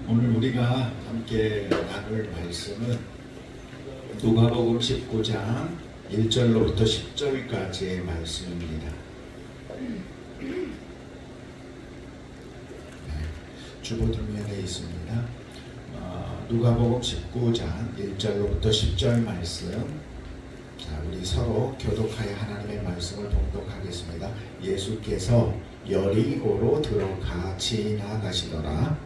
오늘 우리가 함께 나눌 말씀은 누가복음 19장 1절로부터 10절까지의 말씀입니다. 주보등면에 있습니다. 누가복음 19장 1절로부터 10절 말씀. 자, 우리 서로 교독하여 하나님의 말씀을 봉독하겠습니다. 예수께서 여리고로 들어가 지나가시더라.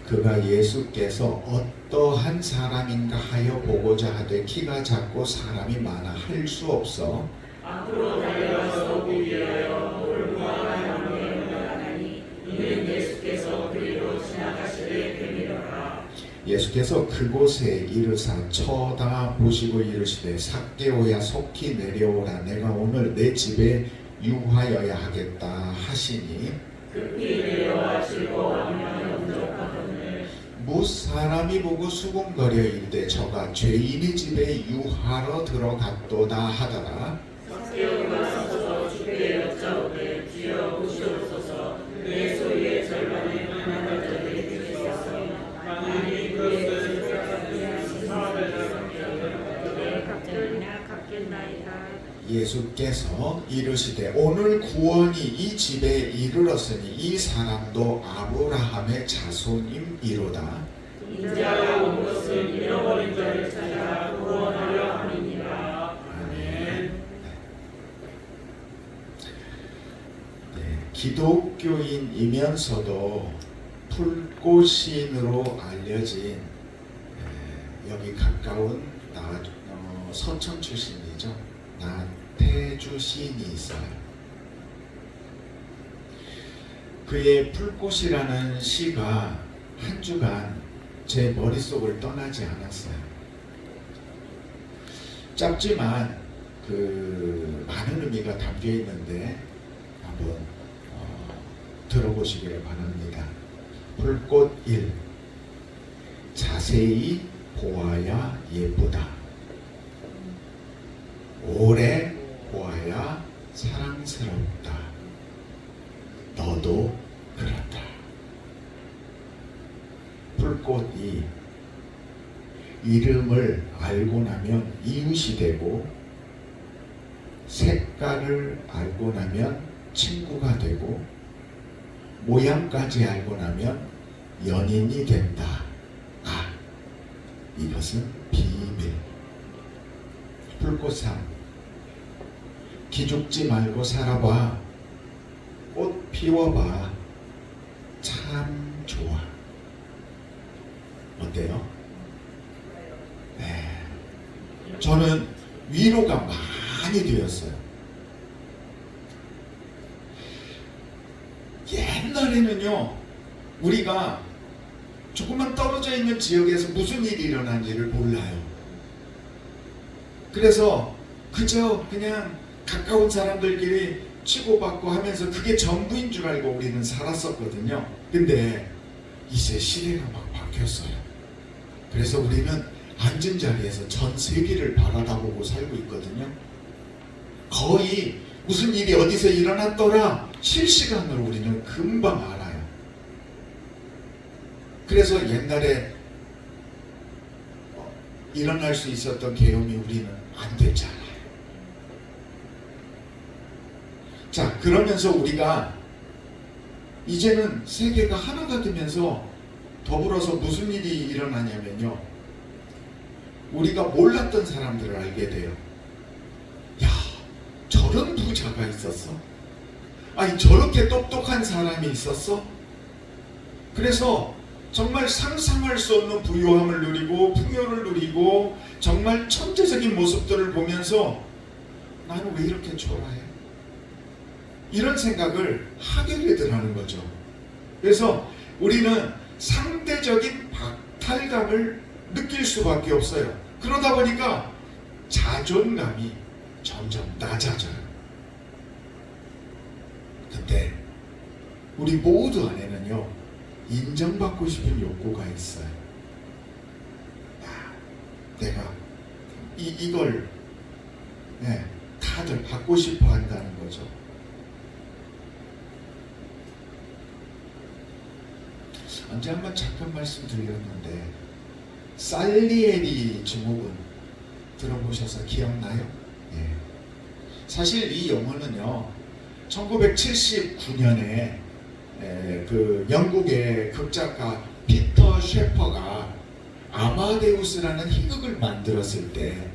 그가 예수께서 어떠한 사람인가 하여 보고자 하되 키가 작고 사람이 많아 할 수 없어 앞으로 달려가서 보기 위하여 돌무화가 나가니 이는 예수께서 그리로 지나가시되 됨이로라. 예수께서 그곳에 이르사 쳐다보시고 이르시되 삭개오야 속히 내려오라. 내가 오늘 내 집에 유하여야 하겠다 하시니 급히 내려와 즐거워하며 영접하거늘 무사람이 보고 수군거려 이르되 저가 죄인의 집에 유하러 들어갔도다 하더라. 삭개오가 서서 주께 여짜오되 주여 보시옵소서 내 소유의 절반을 하나님께 주시옵소서. 만일 그것을 예수께서 이르시되 오늘 구원이 이 집에 이르렀으니 이 사람도 아브라함의 자손임이로다. 인자가 온 것은 잃어버린 자를 찾아 구원하려 함이니라. 아멘. 기독교인이면서도 풀꽃신으로 알려진 여기 가까운 서천 출신이죠. 나태주 시인이 있어요. 그의 풀꽃이라는 시가 한 주간 제 머릿속을 떠나지 않았어요. 짧지만 많은 의미가 담겨 있는데 한번 들어보시기를 바랍니다. 풀꽃 1. 자세히 보아야 예쁘다. 오래 보아야 사랑스럽다. 너도 그렇다. 풀꽃이 이름을 알고 나면 이웃이 되고 색깔을 알고 나면 친구가 되고 모양까지 알고 나면 연인이 된다. 이것은 비밀. 풀꽃상 기죽지 말고 살아봐. 꽃 피워봐. 참 좋아. 어때요? 네. 저는 위로가 많이 되었어요. 옛날에는요, 우리가 조금만 떨어져 있는 지역에서 무슨 일이 일어난지를 몰라요. 그래서 그저 그냥 가까운 사람들끼리 치고받고 하면서 그게 전부인 줄 알고 우리는 살았었거든요. 근데 이제 시대가 막 바뀌었어요. 그래서 우리는 앉은 자리에서 전 세계를 바라다보고 살고 있거든요. 거의 무슨 일이 어디서 일어났더라 실시간으로 우리는 금방 알아요. 그래서 옛날에 일어날 수 있었던 계엄이 우리는 안 됐잖아요. 자, 그러면서 우리가 이제는 세계가 하나가 되면서 더불어서 무슨 일이 일어나냐면요, 우리가 몰랐던 사람들을 알게 돼요. 야, 저런 부자가 있었어? 아니, 저렇게 똑똑한 사람이 있었어? 그래서 정말 상상할 수 없는 부유함을 누리고 풍요를 누리고 정말 천재적인 모습들을 보면서 나는 왜 이렇게 초라해? 이런 생각을 하게 되더라는 거죠. 그래서 우리는 상대적인 박탈감을 느낄 수밖에 없어요. 그러다 보니까 자존감이 점점 낮아져요. 근데 우리 모두 안에는요, 인정받고 싶은 욕구가 있어요. 내가 이걸 다들 받고 싶어 한다는 거죠. 언제 한번 잠깐 말씀드렸는데 살리에리 증후군 들어보셔서 기억나요? 예. 사실 이 영화는요 1979년에 그 영국의 극작가 피터 셰퍼가 아마데우스라는 희극을 만들었을 때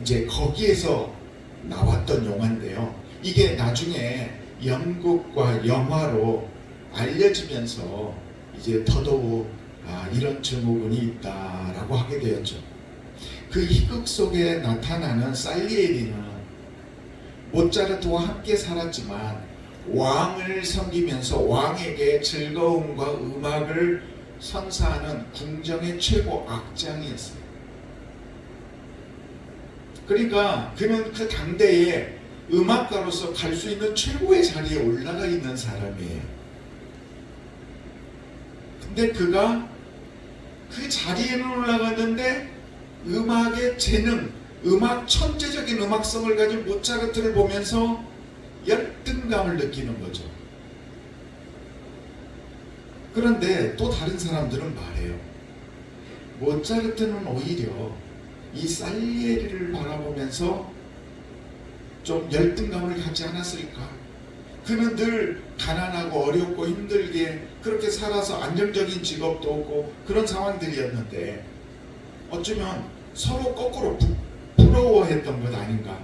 이제 거기에서 나왔던 영화인데요. 이게 나중에 연극과 영화로 알려지면서 이제 더더욱 이런 증후군이 있다라고 하게 되었죠. 그 희극 속에 나타나는 살리에리는 모차르트와 함께 살았지만 왕을 섬기면서 왕에게 즐거움과 음악을 선사하는 궁정의 최고 악장이었어요. 그러니까 그는 그 당대에 음악가로서 갈 수 있는 최고의 자리에 올라가 있는 사람이에요. 근데 그가 그 자리에는 올라갔는데 음악의 재능, 음악 천재적인 음악성을 가진 모차르트를 보면서 열등감을 느끼는 거죠. 그런데 또 다른 사람들은 말해요. 모차르트는 오히려 이 살리에리를 바라보면서 좀 열등감을 갖지 않았을까? 그는 늘 가난하고 어렵고 힘들게 그렇게 살아서 안정적인 직업도 없고 그런 상황들이었는데 어쩌면 서로 거꾸로 부러워했던 것 아닌가?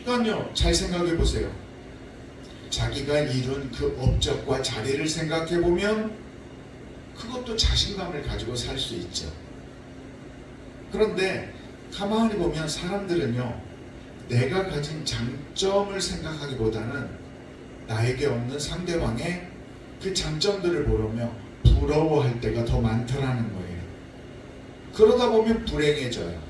그러니까요, 잘 생각해 보세요. 자기가 이룬 그 업적과 자리를 생각해 보면 그것도 자신감을 가지고 살 수 있죠. 그런데 가만히 보면 사람들은요, 내가 가진 장점을 생각하기보다는 나에게 없는 상대방의 그 장점들을 보려며 부러워할 때가 더 많더라는 거예요. 그러다 보면 불행해져요.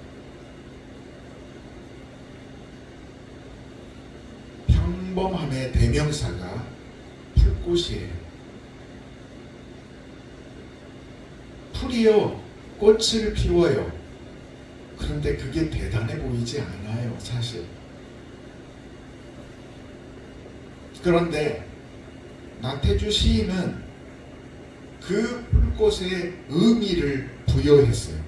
평범함의 대명사가 풀꽃이에요. 풀이요, 꽃을 피워요. 그런데 그게 대단해 보이지 않아요, 사실. 그런데 나태주 시인은 그 풀꽃에 의미를 부여했어요.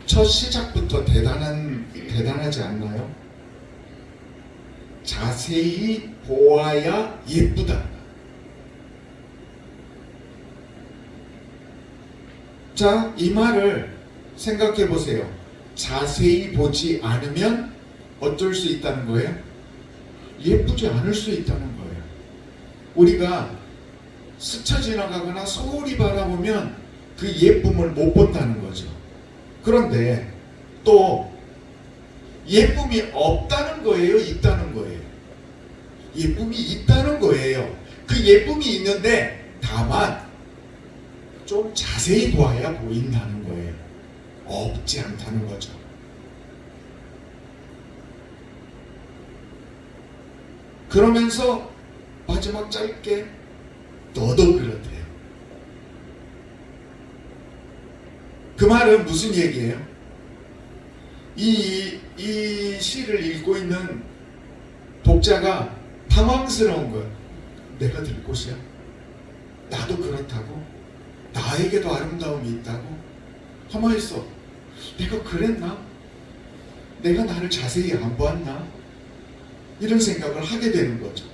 첫 시작부터 대단하지 않나요? 자세히 보아야 예쁘다. 자, 이 말을 생각해 보세요. 자세히 보지 않으면 어쩔 수 있다는 거예요? 예쁘지 않을 수 있다는 거예요. 우리가 스쳐 지나가거나 소홀히 바라보면 그 예쁨을 못 본다는 거죠. 그런데 또 예쁨이 없다는 거예요? 있다는 거예요? 예쁨이 있다는 거예요. 그 예쁨이 있는데 다만 좀 자세히 보아야 보인다는 거예요. 없지 않다는 거죠. 그러면서 마지막 짧게 너도 그렇대요. 그 말은 무슨 얘기예요? 이 시를 읽고 있는 독자가 당황스러운 거예요. 내가 들 곳이야? 나도 그렇다고? 나에게도 아름다움이 있다고? 가만히 있어. 내가 그랬나? 내가 나를 자세히 안 보았나? 이런 생각을 하게 되는 거죠.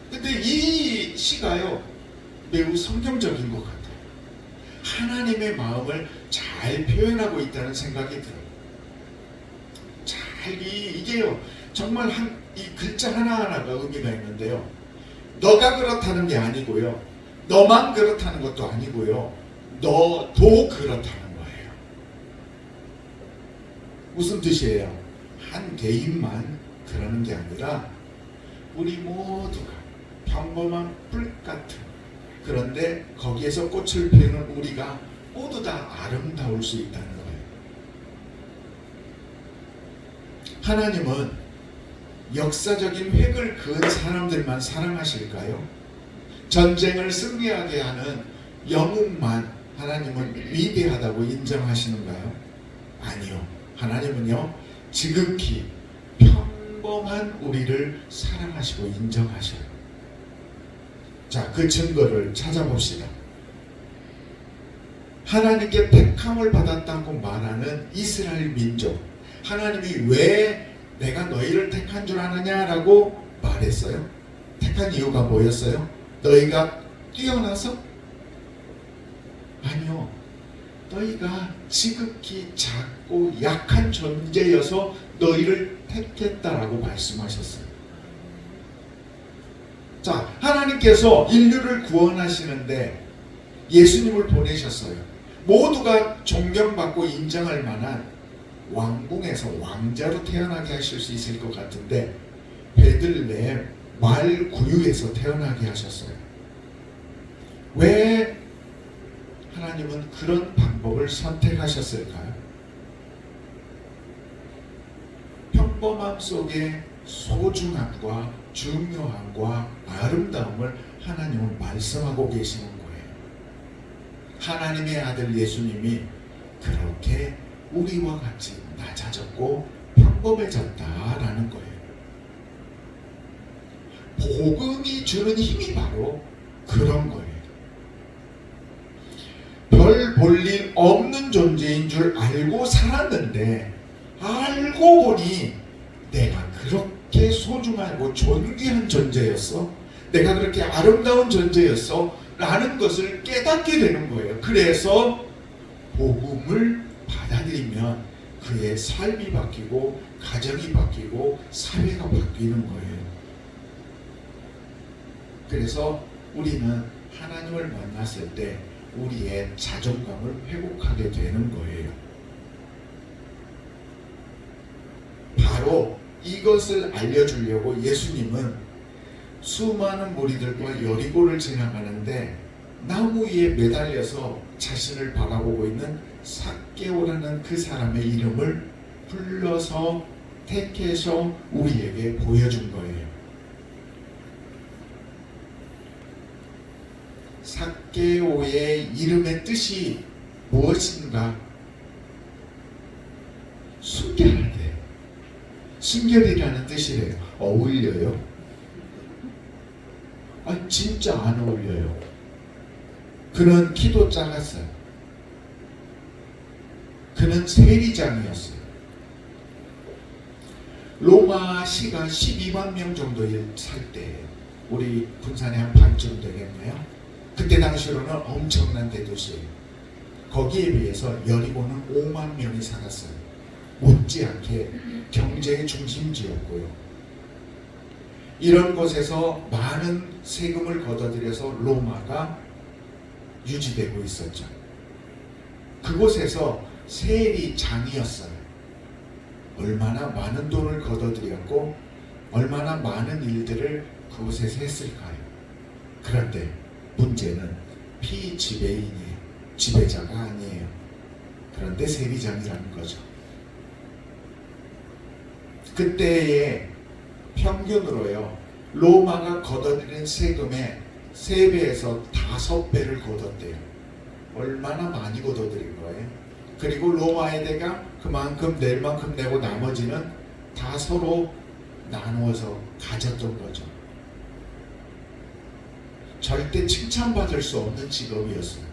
근데 이 시가요, 매우 성경적인 것 같아요. 하나님의 마음을 잘 표현하고 있다는 생각이 들어요. 이게요, 정말 이 글자 하나하나가 의미가 있는데요. 너가 그렇다는 게 아니고요. 너만 그렇다는 것도 아니고요. 너도 그렇다는 거예요. 무슨 뜻이에요? 한 개인만 그러는 게 아니라 우리 모두가 평범한 풀 같은, 그런데 거기에서 꽃을 피우는 우리가 모두 다 아름다울 수 있다는 거예요. 하나님은 역사적인 획을 그은 사람들만 사랑하실까요? 전쟁을 승리하게 하는 영웅만 하나님은 위대하다고 인정하시는가요? 아니요. 하나님은요, 지극히 평범한 우리를 사랑하시고 인정하셔요. 자, 그 증거를 찾아봅시다. 하나님께 택함을 받았다고 말하는 이스라엘 민족, 하나님이 왜 내가 너희를 택한 줄 아느냐라고 말했어요. 택한 이유가 뭐였어요? 너희가 뛰어나서? 아니요. 너희가 지극히 작고 약한 존재여서 너희를 택했다라고 말씀하셨어요. 자, 하나님께서 인류를 구원하시는데 예수님을 보내셨어요. 모두가 존경받고 인정할 만한 왕궁에서 왕자로 태어나게 하실 수 있을 것 같은데 베들레헴 말 구유에서 태어나게 하셨어요. 왜 하나님은 그런 방법을 선택하셨을까요? 평범함 속에 소중함과 중요함과 아름다움을 하나님은 말씀하고 계시는 거예요. 하나님의 아들 예수님이 그렇게 우리와 같이 낮아졌고 평범해졌다라는 거예요. 복음이 주는 힘이 바로 그런 거예요. 별 볼 일 없는 존재인 줄 알고 살았는데 알고 보니 내가 그렇게 소중하고 존귀한 존재였어? 내가 그렇게 아름다운 존재였어? 라는 것을 깨닫게 되는 거예요. 그래서 복음을 받아들이면 그의 삶이 바뀌고 가정이 바뀌고 사회가 바뀌는 거예요. 그래서 우리는 하나님을 만났을 때 우리의 자존감을 회복하게 되는 거예요. 바로 이것을 알려주려고 예수님은 수많은 무리들과 여리고를 지나가는데 나무 위에 매달려서 자신을 바라보고 있는 삭개오라는 그 사람의 이름을 불러서 택해서 우리에게 보여준 거예요. 삭개오의 이름의 뜻이 무엇인가? 순결하대. 순결이라는 뜻이래요. 어울려요? 진짜 안 어울려요. 그는 키도 작았어요. 그는 세리장이었어요. 로마 시가 12만 명 정도 살 때 우리 군산의 한 반쯤 되겠네요. 그때 당시로는 엄청난 대도시예요. 거기에 비해서 여리고는 5만 명이 살았어요. 못지않게 경제의 중심지였고요. 이런 곳에서 많은 세금을 걷어들여서 로마가 유지되고 있었죠. 그곳에서 세리장이었어요. 얼마나 많은 돈을 걷어들였고 얼마나 많은 일들을 그곳에서 했을까요? 그런데 문제는 피지배인이에요. 지배자가 아니에요. 그런데 세리장이라는 거죠. 그때의 평균으로요, 로마가 걷어들인 세금의 3배에서 5배를 걷었대요. 얼마나 많이 걷어들인 거예요. 그리고 로마의 대가 그만큼 낼 만큼 내고 나머지는 다 서로 나누어서 가졌던 거죠. 절대 칭찬받을 수 없는 직업이었어요.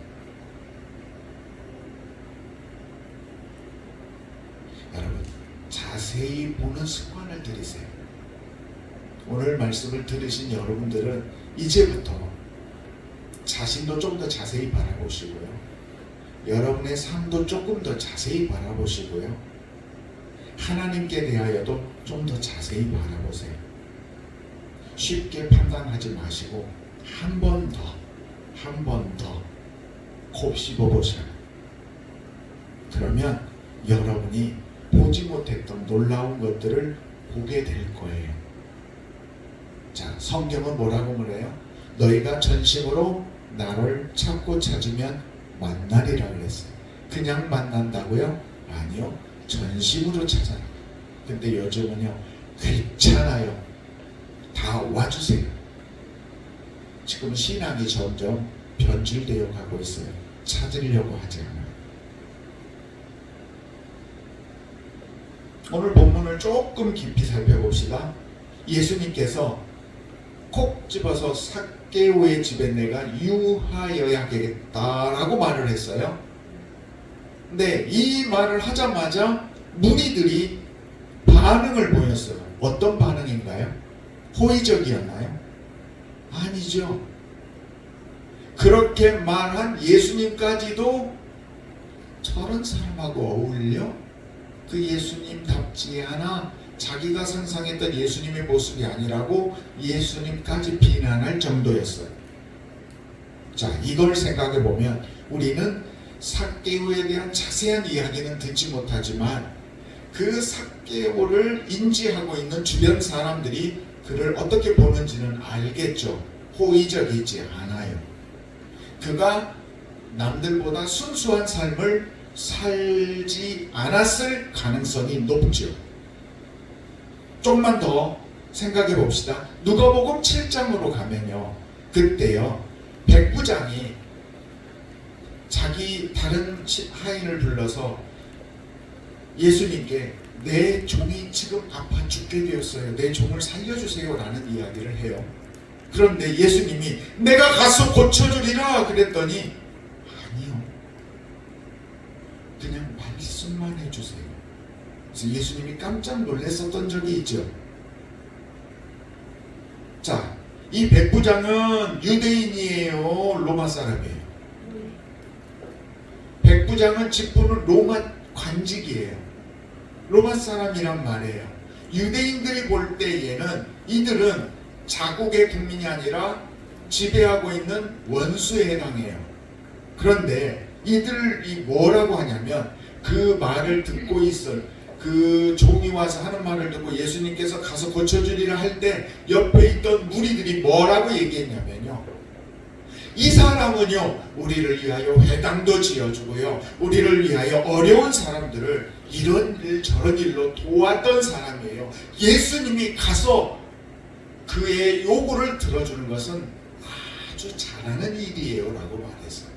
여러분, 자세히 보는 습관을 들이세요. 오늘 말씀을 들으신 여러분들은 이제부터 자신도 좀 더 자세히 바라보시고요. 여러분의 삶도 조금 더 자세히 바라보시고요. 하나님께 대하여도 좀 더 자세히 바라보세요. 쉽게 판단하지 마시고 한 번 더 곱씹어 보셔요. 그러면 여러분이 보지 못했던 놀라운 것들을 보게 될 거예요. 자, 성경은 뭐라고 그래요? 너희가 전심으로 나를 찾고 찾으면 만나리라 그랬어요. 그냥 만난다고요? 아니요. 전심으로 찾아라. 근데 요즘은요, 귀찮아요. 다 와주세요. 지금 신앙이 점점 변질되어 가고 있어요. 찾으려고 하지 않아요. 오늘 본문을 조금 깊이 살펴봅시다. 예수님께서 콕 집어서 삭개오의 집에 내가 유하여야겠다라고 말을 했어요. 근데 이 말을 하자마자 무리들이 반응을 보였어요. 어떤 반응인가요? 호의적이었나요? 아니죠. 그렇게 말한 예수님까지도 저런 사람하고 어울려? 그 예수님답지 않아? 자기가 상상했던 예수님의 모습이 아니라고 예수님까지 비난할 정도였어요. 자, 이걸 생각해 보면 우리는 삭개오에 대한 자세한 이야기는 듣지 못하지만 그 삭개오를 인지하고 있는 주변 사람들이 그를 어떻게 보는지는 알겠죠. 호의적이지 않아요. 그가 남들보다 순수한 삶을 살지 않았을 가능성이 높죠. 조금만 더 생각해 봅시다. 누가복음 7장으로 가면요, 그때요 백부장이 자기 다른 하인을 불러서 예수님께 내 종이 지금 아파 죽게 되었어요, 내 종을 살려주세요 라는 이야기를 해요. 그런데 예수님이 내가 가서 고쳐주리라 그랬더니 아니요, 그냥 말씀만 해주세요. 그래서 예수님이 깜짝 놀랐었던 적이 있죠. 자, 이 백부장은 유대인이에요, 로마 사람이에요? 백부장은 직분은 로마 관직이에요. 로마 사람이란 말이에요. 유대인들이 볼 때에는 이들은 자국의 국민이 아니라 지배하고 있는 원수에 해당해요. 그런데 이들이 뭐라고 하냐면 그 말을 듣고 있을 그 종이 와서 하는 말을 듣고 예수님께서 가서 고쳐주리라 할 때 옆에 있던 무리들이 뭐라고 얘기했냐면요, 이 사람은요 우리를 위하여 회당도 지어주고요, 우리를 위하여 어려운 사람들을 이런 일 저런 일로 도왔던 사람이에요. 예수님이 가서 그의 요구를 들어주는 것은 아주 잘하는 일이에요 라고 말했어요.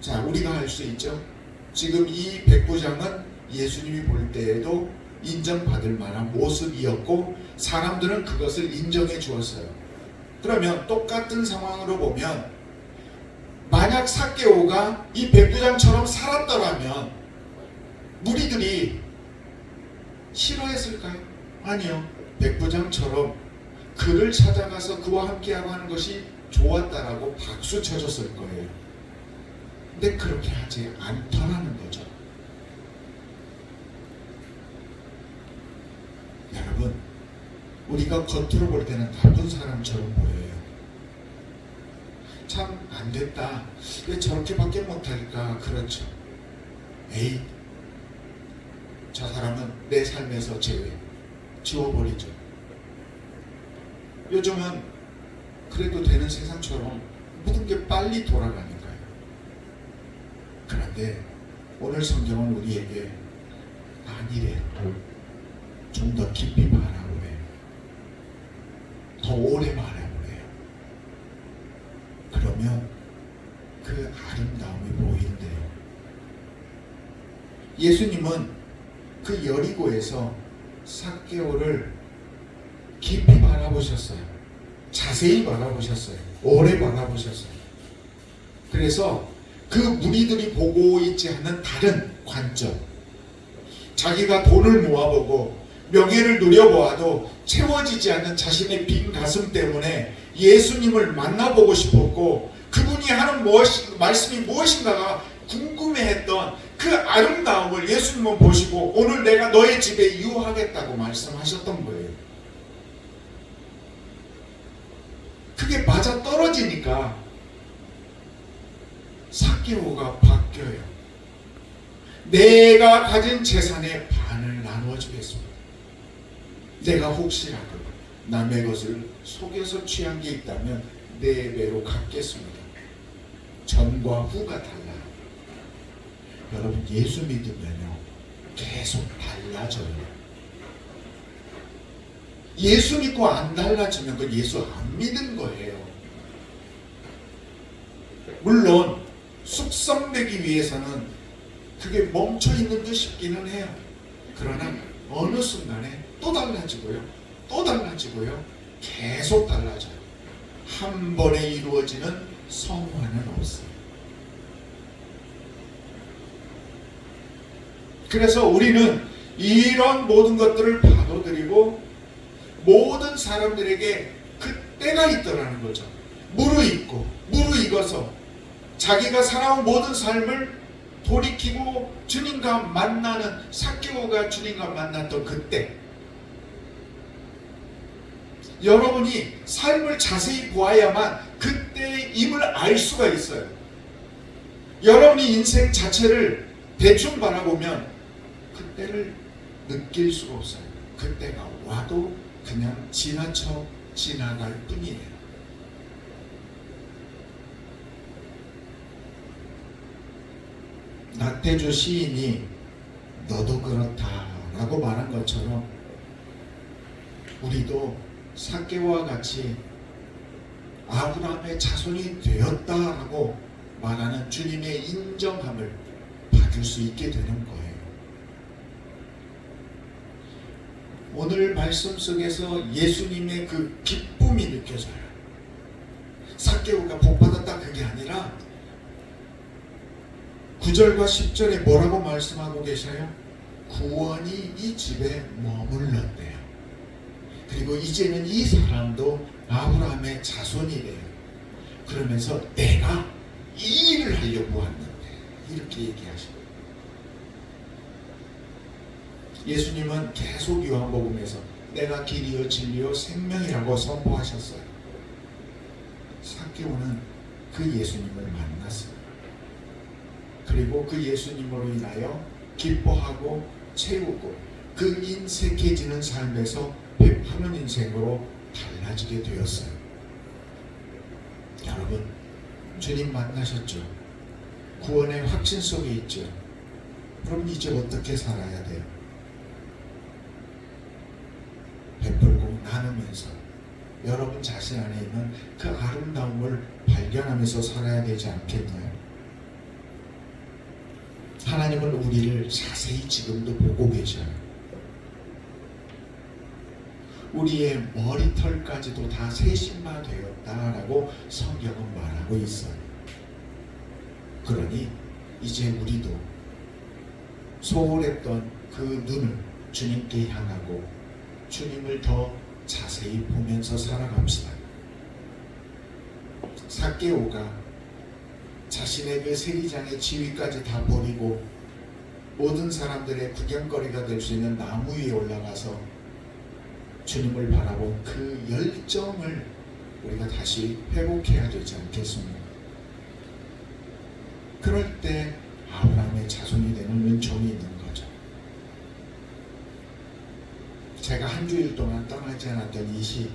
자, 우리가 할 수 있죠. 지금 이 백부장은 예수님이 볼 때에도 인정받을 만한 모습이었고 사람들은 그것을 인정해 주었어요. 그러면 똑같은 상황으로 보면 만약 삭개오가 이 백부장처럼 살았더라면 무리들이 싫어했을까요? 아니요. 백부장처럼 그를 찾아가서 그와 함께하고 하는 것이 좋았다라고 박수 쳐줬을 거예요. 근데 그렇게 하지 않더라는 거죠. 여러분, 우리가 겉으로 볼 때는 나쁜 사람처럼 보여요. 참 안됐다, 왜 저렇게밖에 못할까. 그렇죠. 에이, 저 사람은 내 삶에서 지워버리죠. 요즘은 그래도 되는 세상처럼 모든 게 빨리 돌아가니까요. 그런데 오늘 성경은 우리에게 아니래요. 좀 더 깊이 바라보래요. 더 오래 바라보래요. 그러면 그 아름다움이 보인대요. 예수님은 그 여리고에서 삭개오를 깊이 바라보셨어요. 자세히 바라보셨어요. 오래 바라보셨어요. 그래서 그 무리들이 보고 있지 않는 다른 관점, 자기가 돈을 모아보고 명예를 누려보아도 채워지지 않는 자신의 빈 가슴 때문에 예수님을 만나보고 싶었고 그분이 하는 말씀이 무엇인가가 궁금해했던 그 아름다움을 예수님은 보시고 오늘 내가 너의 집에 유하겠다고 말씀하셨던 거예요. 그게 맞아 떨어지니까 삭개오가 바뀌어요. 내가 가진 재산의 반을 나누어 주겠습니다. 내가 혹시라도 남의 것을 속여서 취한 게 있다면 4배로 갚겠습니다. 전과 후가 달라요. 여러분, 예수 믿으면요 계속 달라져요. 예수 믿고 안 달라지면 그 예수 안 믿은 거예요. 물론 숙성되기 위해서는 그게 멈춰있는 듯 싶기는 해요. 그러나 어느 순간에 또 달라지고요, 또 또 달라지고요. 계속 달라져요. 한 번에 이루어지는 성화는 없어요. 그래서 우리는 이런 모든 것들을 받아들이고 모든 사람들에게 그 때가 있더라는 거죠. 무르익고 무르익어서 자기가 살아온 모든 삶을 돌이키고 주님과 만나는, 삭개오가 주님과 만났던 그때, 여러분이 삶을 자세히 보아야만 그때의 임을 알 수가 있어요. 여러분이 인생 자체를 대충 바라보면 그때를 느낄 수가 없어요. 그때가 와도 그냥 지나쳐 지나갈 뿐이에요. 나태주 시인이 너도 그렇다라고 말한 것처럼 우리도 삭개오와 같이 아브라함의 자손이 되었다라고 말하는 주님의 인정함을 받을 수 있게 되는 거예요. 오늘 말씀 속에서 예수님의 그 기쁨이 느껴져요. 삭개오가 복받았다 그게 아니라 9절과 10절에 뭐라고 말씀하고 계셔요? 구원이 이 집에 머물렀대요. 그리고 이제는 이 사람도 아브라함의 자손이래요. 그러면서 내가 이 일을 하려고 왔는데 이렇게 얘기하시고, 예수님은 계속 요한복음에서 내가 길이요 진리요 생명이라고 선포하셨어요. 삭개오는 그 예수님을 만났어요. 그리고 그 예수님으로 인하여 기뻐하고 채우고 그 인색해지는 삶에서 베푸는 인생으로 달라지게 되었어요. 여러분, 주님 만나셨죠? 구원의 확신 속에 있죠? 그럼 이제 어떻게 살아야 돼요? 베풀고 나누면서 여러분 자신 안에 있는 그 아름다움을 발견하면서 살아야 되지 않겠나요? 하나님은 우리를 자세히 지금도 보고 계셔요. 우리의 머리털까지도 다 세심화되었다라고 성경은 말하고 있어요. 그러니 이제 우리도 소홀했던 그 눈을 주님께 향하고 주님을 더 자세히 보면서 살아갑시다. 삭개오가 자신의 그 세리장의 지위까지 다 버리고 모든 사람들의 구경거리가 될 수 있는 나무 위에 올라가서 주님을 바라본 그 열정을 우리가 다시 회복해야 되지 않겠습니까? 그럴 때 아브라함의 자손이 되는 은총이 있는 거죠. 제가 한 주일 동안 떠나지 않았던 이 시,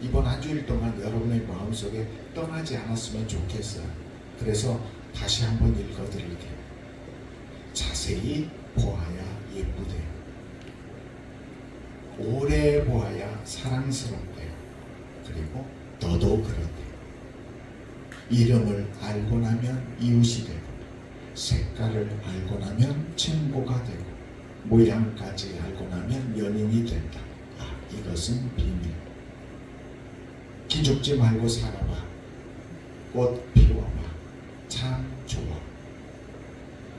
이번 한 주일 동안 여러분의 마음속에 떠나지 않았으면 좋겠어요. 그래서 다시 한번 읽어드릴게요. 자세히 보아야 예쁘대요. 오래 보아야 사랑스럽대요. 그리고 너도 그렇대요. 이름을 알고 나면 이웃이 되고, 색깔을 알고 나면 친구가 되고, 모양까지 알고 나면 연인이 된다. 아, 이것은 비밀. 기죽지 말고 살아봐. 꽃 피워봐. 참 좋아.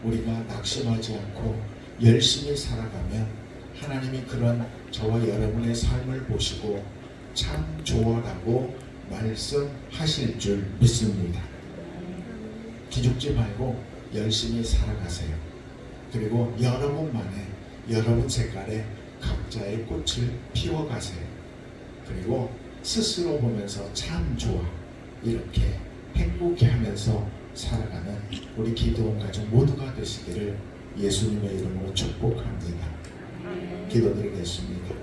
우리가 낙심하지 않고 열심히 살아가면 하나님이 그런 저와 여러분의 삶을 보시고 참 좋아라고 말씀하실 줄 믿습니다. 기죽지 말고 열심히 살아가세요. 그리고 여러분만의, 여러분 색깔의 각자의 꽃을 피워가세요. 그리고 스스로 보면서 참 좋아, 이렇게 행복해하면서 살아가는 우리 기도원 가족 모두가 되시기를 예수님의 이름으로 축복합니다. 기도드리겠습니다.